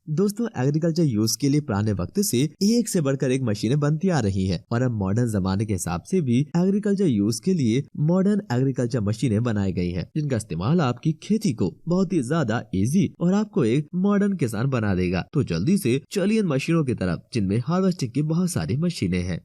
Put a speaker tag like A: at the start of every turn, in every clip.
A: दोस्तों, agriculture use के लिए पुराने वक्त से एक से बढ़कर एक मशीनें बनती आ रही हैं और अब मॉडर्न जमाने के हिसाब से भी एग्रीकल्चर यूज के लिए मॉडर्न एग्रीकल्चर मशीनें बनाई गई हैं, जिनका इस्तेमाल आपकी खेती को बहुत ही ज्यादा इजी और आपको एक मॉडर्न किसान बना देगा। तो जल्दी से चलिए इन मशीनों की तरफ, जिनमें हार्वेस्टिंग की बहुत सारी मशीनें हैं।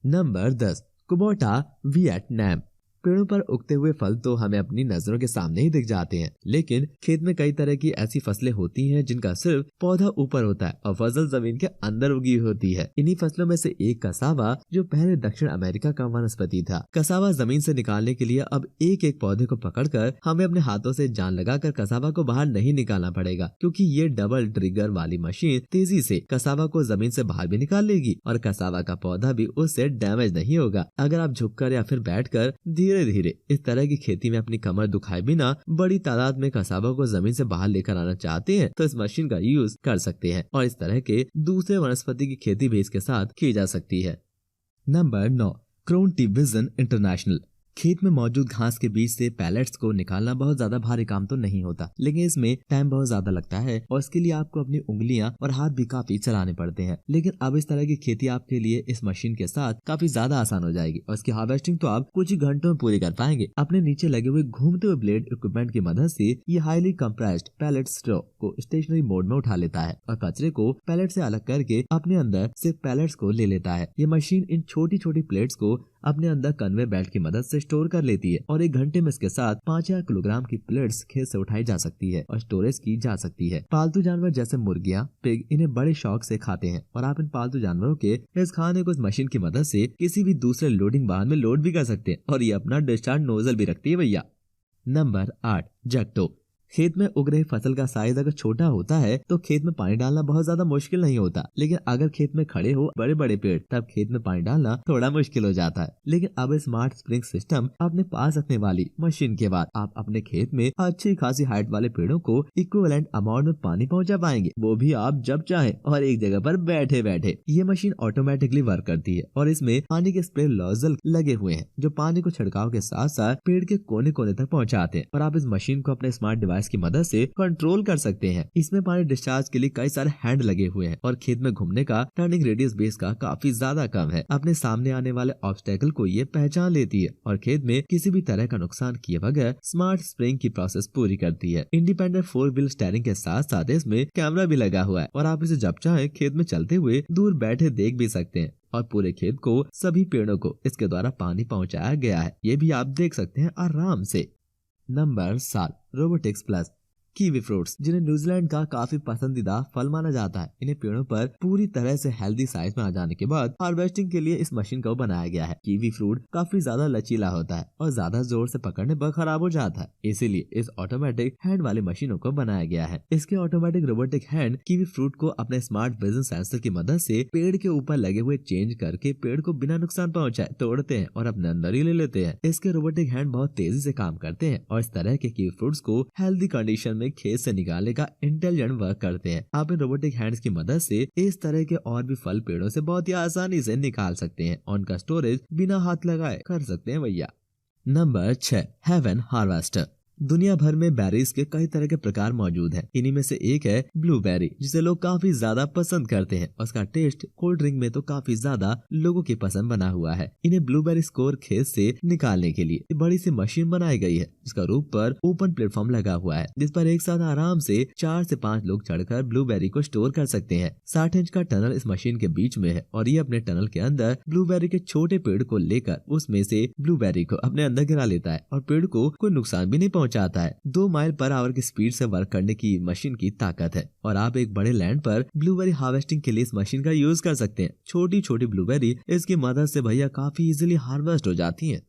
A: Number 10, Kubota Vietnam. पेड़ों पर उगते हुए फल तो हमें अपनी नजरों के सामने ही दिख जाते हैं, लेकिन खेत में कई तरह की ऐसी फसलें होती हैं जिनका सिर्फ पौधा ऊपर होता है और फसल जमीन के अंदर उगी होती है। इन्हीं फसलों में से एक कसावा, जो पहले दक्षिण अमेरिका का वनस्पति था। कसावा जमीन से निकालने के लिए अब एक एक पौधे को पकड़कर हमें अपने हाथों से जान लगाकर कसावा को बाहर नहीं निकालना पड़ेगा, क्योंकि ये डबल ट्रिगर वाली मशीन तेजी से कसावा को जमीन से बाहर भी निकाल लेगी और कसावा का पौधा भी उससे डैमेज नहीं होगा। अगर आप झुककर या फिर बैठकर धीरे धीरे इस तरह की खेती में अपनी कमर दुखाए बिना बड़ी तादाद में कसाबों को जमीन से बाहर लेकर आना चाहते हैं तो इस मशीन का यूज कर सकते हैं और इस तरह के दूसरे वनस्पति की खेती भी इसके साथ की जा सकती है। Number 9, Krone vision international. खेत में मौजूद घास के बीच से पैलेट्स को निकालना बहुत ज्यादा भारी काम तो नहीं होता, लेकिन इसमें टाइम बहुत ज्यादा लगता है और इसके लिए आपको अपनी उंगलियां और हाथ भी काफी चलाने पड़ते हैं। लेकिन अब इस तरह की खेती आपके लिए इस मशीन के साथ काफी ज्यादा आसान हो जाएगी और इसकी हार्वेस्टिंग तो आप कुछ ही घंटों में पूरी कर पाएंगे। अपने नीचे लगे हुए घूमते हुए ब्लेड इक्विपमेंट की मदद से ये हाईली कंप्रेस्ड पैलेट स्ट्रॉ को स्टेशनरी मोड में उठा लेता है और कचरे को पैलेट से अलग करके अपने अंदर से पैलेट्स को ले लेता है। ये मशीन इन छोटी छोटी प्लेट्स को अपने अंदर कन्वे बेल्ट की मदद से स्टोर कर लेती है और 1 घंटे में इसके साथ 5000 किलोग्राम की प्लेट्स खेत से उठाई जा सकती है और स्टोरेज की जा सकती है। पालतू जानवर जैसे मुर्गियां, पिग इन्हें बड़े शौक से खाते हैं और आप इन पालतू जानवरों के इस खाने को इस मशीन की मदद से किसी भी दूसरे लोडिंग वाहन में लोड भी कर सकते हैं और ये अपना डिस्चार्ज नोजल भी रखती है भैया। नंबर 8, जैक्टो। खेत में उग रही फसल का साइज अगर छोटा होता है तो खेत में पानी डालना बहुत ज्यादा मुश्किल नहीं होता, लेकिन अगर खेत में खड़े हो बड़े बड़े पेड़ तब खेत में पानी डालना थोड़ा मुश्किल हो जाता है। लेकिन अब स्मार्ट स्प्रिंग सिस्टम अपने पास रखने वाली मशीन के बाद आप अपने खेत में अच्छी खासी हाइट वाले पेड़ों को इक्विवेलेंट अमाउंट में पानी पहुंचा पाएंगे, वो भी आप जब चाहे और एक जगह पर बैठे बैठे। ये मशीन ऑटोमेटिकली वर्क करती है और इसमें पानी के स्प्रे नोजल लगे हुए हैं जो पानी को छिड़काव के साथ साथ पेड़ के कोने कोने तक पहुँचाते हैं और आप इस मशीन को अपने स्मार्ट डिवाइस की मदद से कंट्रोल कर सकते हैं। इसमें पानी डिस्चार्ज के लिए कई सारे हैंड लगे हुए हैं और खेत में घूमने का टर्निंग रेडियस बेस का काफी ज्यादा कम है। अपने सामने आने वाले ऑब्स्टेकल को ये पहचान लेती है और खेत में किसी भी तरह का नुकसान किए बगैर स्मार्ट स्प्रेइंग की प्रोसेस पूरी करती है। इंडिपेंडेंट 4 व्हील स्टीयरिंग के साथ साथ इसमें कैमरा भी लगा हुआ है और आप इसे जब चाहे खेत में चलते हुए दूर बैठे देख भी सकते हैं और पूरे खेत को, सभी पेड़ों को इसके द्वारा पानी पहुंचाया गया है। ये भी आप देख सकते हैं आराम से। Number 7, robotics plus. Kiwi fruits, जिन्हें न्यूजीलैंड का काफी पसंदीदा फल माना जाता है, इन्हें पेड़ों पर पूरी तरह से हेल्दी साइज में आ जाने के बाद हार्वेस्टिंग के लिए इस मशीन को बनाया गया है। कीवी फ्रूट काफी ज्यादा लचीला होता है और ज्यादा जोर से पकड़ने पर खराब हो जाता है, इसीलिए इस ऑटोमेटिक हैंड वाली मशीनों को बनाया गया है। इसके automatic robotic hand kiwi fruit को अपने स्मार्ट विजन सेंसर की मदद से पेड़ के ऊपर लगे हुए चेंज करके पेड़ को बिना नुकसान पहुंचाए तोड़ते हैं और अपने अंदर ही ले लेते हैं। इसके रोबोटिक हैंड बहुत तेजी से काम करते हैं और इस तरह के कीवी फ्रूट्स को हेल्दी कंडीशन में खेत से निकालने का इंटेलिजेंट वर्क करते हैं। आप इन रोबोटिक हैंड्स की मदद से इस तरह के और भी फल पेड़ों से बहुत ही आसानी से निकाल सकते हैं और उनका स्टोरेज बिना हाथ लगाए कर सकते हैं भैया। Number 6, heaven harvester. दुनिया भर में बेरीज के कई तरह के प्रकार मौजूद हैं। इन्हीं में से एक है ब्लूबेरी, जिसे लोग काफी ज्यादा पसंद करते हैं और उसका टेस्ट कोल्ड ड्रिंक में तो काफी ज्यादा लोगों की पसंद बना हुआ है। इन्हें ब्लूबेरी स्कोर खेत से निकालने के लिए बड़ी सी मशीन बनाई गई है, जिसका रूप पर ओपन प्लेटफॉर्म लगा हुआ है, जिस पर एक साथ आराम से 4 से 5 लोग चढ़कर ब्लूबेरी को स्टोर कर सकते हैं। 60 इंच का टनल इस मशीन के बीच में है और ये अपने टनल के अंदर ब्लूबेरी के छोटे पेड़ को लेकर उसमें से ब्लूबेरी को अपने अंदर गिरा लेता है और पेड़ को कोई नुकसान भी नहीं पहुंचाता है। 2 माइल पर आवर की स्पीड से वर्क करने की मशीन की ताकत है और आप एक बड़े लैंड पर ब्लूबेरी हार्वेस्टिंग के लिए इस मशीन का यूज कर सकते हैं। छोटी छोटी ब्लूबेरी इसकी मदद से भैया काफी इजीली हार्वेस्ट हो जाती हैं।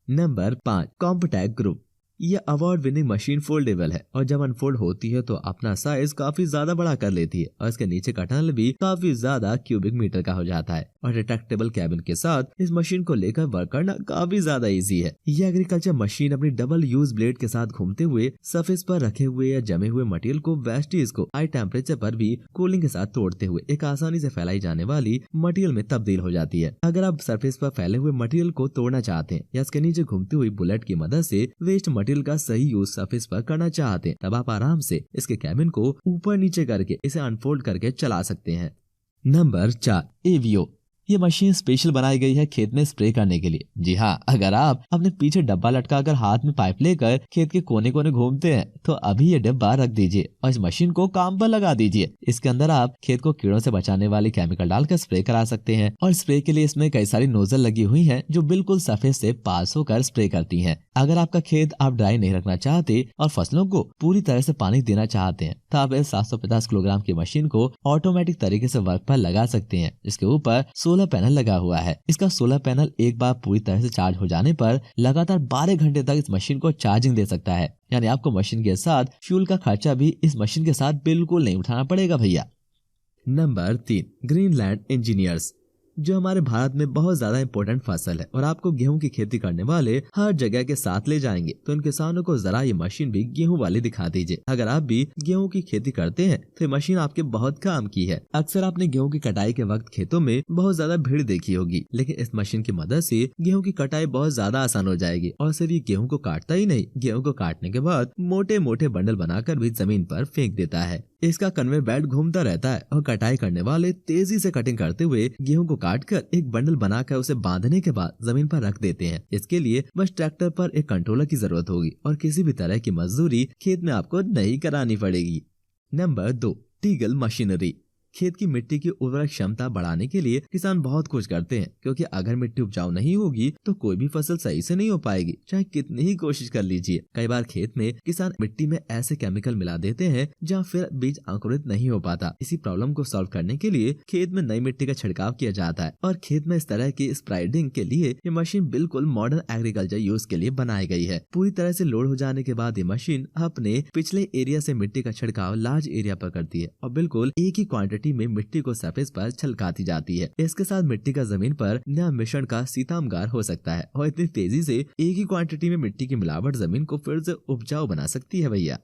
A: Number 5, compact group. ये अवार्ड विनिंग मशीन फोल्डेबल है और जब अनफोल्ड होती है तो अपना साइज काफी ज्यादा बड़ा कर लेती है और इसके नीचे का टनल भी काफी ज्यादा क्यूबिक मीटर का हो जाता है और रिट्रैक्टेबल कैबिन के साथ इस मशीन को लेकर वर्क करना काफी ज्यादा इजी है। ये एग्रीकल्चर मशीन अपनी डबल यूज ब्लेड के साथ घूमते हुए सरफेस पर रखे हुए या जमे हुए मटेरियल को वेस्टेज को हाई टेम्परेचर पर भी कूलिंग के साथ तोड़ते हुए एक आसानी से फैलाई जाने वाली मटेरियल में तब्दील हो जाती है। अगर आप सरफेस पर फैले हुए मटेरियल को तोड़ना चाहते हैं या इसके नीचे घूमती हुई बुलेट की मदद से वेस्ट मटेरियल का सही यूज सरफेस पर करना चाहते हैं, तब आप आराम से इसके कैबिन को ऊपर नीचे करके इसे अनफोल्ड करके चला सकते हैं। Number 4, Avio. ये मशीन स्पेशल बनाई गई है खेत में स्प्रे करने के लिए। जी हाँ, अगर आप अपने पीछे डब्बा लटकाकर हाथ में पाइप लेकर खेत के कोने कोने घूमते हैं तो अभी ये डब्बा रख दीजिए और इस मशीन को काम पर लगा दीजिए। इसके अंदर आप खेत को कीड़ों से बचाने वाली केमिकल डालकर स्प्रे करा सकते हैं और स्प्रे के लिए इसमें कई सारी नोजल लगी हुई है जो बिल्कुल सरफेस से पास होकर स्प्रे करती है। अगर आपका खेत आप ड्राई नहीं रखना चाहते और फसलों को पूरी तरह से पानी देना चाहते हैं तो आप इस 750 किलोग्राम की मशीन को ऑटोमेटिक तरीके से वर्क पर लगा सकते हैं। इसके ऊपर सोलर पैनल लगा हुआ है। इसका सोलर पैनल एक बार पूरी तरह से चार्ज हो जाने पर लगातार 12 घंटे तक इस मशीन को चार्जिंग दे सकता है। यानी आपको मशीन के साथ फ्यूल का खर्चा भी इस मशीन के साथ बिल्कुल नहीं उठाना पड़ेगा भैया। Number 3, Greenland engineers. जो हमारे भारत में बहुत ज्यादा इम्पोर्टेंट फसल है और आपको गेहूं की खेती करने वाले हर जगह के साथ ले जाएंगे, तो इन किसानों को जरा ये मशीन भी गेहूं वाली दिखा दीजिए। अगर आप भी गेहूं की खेती करते हैं तो ये मशीन आपके बहुत काम की है। अक्सर आपने गेहूं की कटाई के वक्त खेतों में बहुत ज्यादा भीड़ देखी होगी, लेकिन इस मशीन की मदद से गेहूं की कटाई बहुत ज्यादा आसान हो जाएगी। और सिर्फ ये गेहूं को काटता ही नहीं, गेहूं को काटने के बाद मोटे मोटे बंडल बनाकर भी जमीन पर फेंक देता है। इसका कन्वे बेल्ट घूमता रहता है और कटाई करने वाले तेजी से कटिंग करते हुए गेहूं को काटकर एक बंडल बनाकर उसे बांधने के बाद जमीन पर रख देते हैं। इसके लिए बस ट्रैक्टर पर एक कंट्रोलर की जरूरत होगी और किसी भी तरह की मजदूरी खेत में आपको नहीं करानी पड़ेगी। नंबर 2, टीगल मशीनरी। खेत की मिट्टी की उर्वरक क्षमता बढ़ाने के लिए किसान बहुत कुछ करते हैं, क्योंकि अगर मिट्टी उपजाऊ नहीं होगी तो कोई भी फसल सही से नहीं हो पाएगी, चाहे कितनी ही कोशिश कर लीजिए। कई बार खेत में किसान मिट्टी में ऐसे केमिकल मिला देते हैं जहाँ फिर बीज अंकुरित नहीं हो पाता। इसी प्रॉब्लम को सॉल्व करने के लिए खेत में नई मिट्टी का छिड़काव किया जाता है और खेत में इस तरह की स्प्राइडिंग के लिए ये मशीन बिल्कुल मॉडर्न एग्रीकल्चर यूज के लिए बनाई गई है। पूरी तरह से लोड हो जाने के बाद ये मशीन अपने पिछले एरिया से मिट्टी का छिड़काव लार्ज एरिया पर करती है और बिल्कुल एक ही क्वांटिटी में मिट्टी को सरफेस पर छलकाती जाती है। इसके साथ मिट्टी का जमीन पर नया मिश्रण का सीतामगार हो सकता है और इतनी तेजी से एक ही क्वांटिटी में मिट्टी की मिलावट जमीन को फिर से उपजाऊ बना सकती है भैया।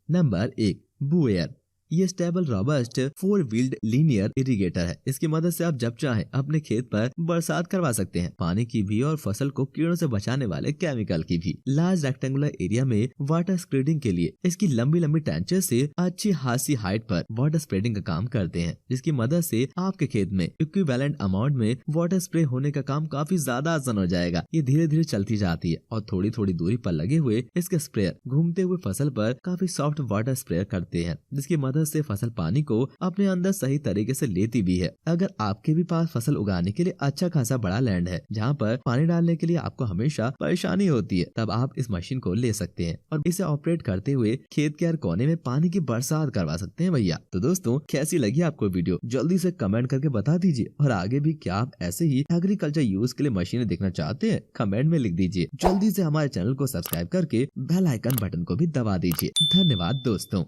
A: नंबर 1, बुएयर। ये स्टेबल रॉबस्ट 4 व्हील्ड लीनियर इरिगेटर है। इसकी मदद से आप जब चाहे अपने खेत पर बरसात करवा सकते हैं, पानी की भी और फसल को कीड़ों से बचाने वाले केमिकल की भी। लार्ज रेक्टेंगुलर एरिया में वाटर स्प्रेडिंग के लिए इसकी लंबी लंबी टेंचर से अच्छी खासी हाइट पर वाटर स्प्रेडिंग का काम करते हैं, जिसकी मदद से आपके खेत में इक्विवेलेंट अमाउंट में वाटर स्प्रे होने का काम काफी ज्यादा आसान हो जाएगा। ये धीरे धीरे चलती जाती है और थोड़ी थोड़ी दूरी पर लगे हुए इसके स्प्रेयर घूमते हुए फसल पर काफी सॉफ्ट वाटर स्प्रे करते हैं, जिसकी मदद से फसल पानी को अपने अंदर सही तरीके से लेती भी है। अगर आपके भी पास फसल उगाने के लिए अच्छा खासा बड़ा लैंड है जहाँ पर पानी डालने के लिए आपको हमेशा परेशानी होती है, तब आप इस मशीन को ले सकते हैं और इसे ऑपरेट करते हुए खेत के हर कोने में पानी की बरसात करवा सकते हैं भैया। तो दोस्तों, कैसी लगी आपको वीडियो जल्दी से कमेंट करके बता दीजिए और आगे भी क्या आप ऐसे ही एग्रीकल्चर यूज के लिए मशीनें देखना चाहते हैं, कमेंट में लिख दीजिए। जल्दी से हमारे चैनल को सब्सक्राइब करके बेल आइकन बटन को भी दबा दीजिए। धन्यवाद दोस्तों।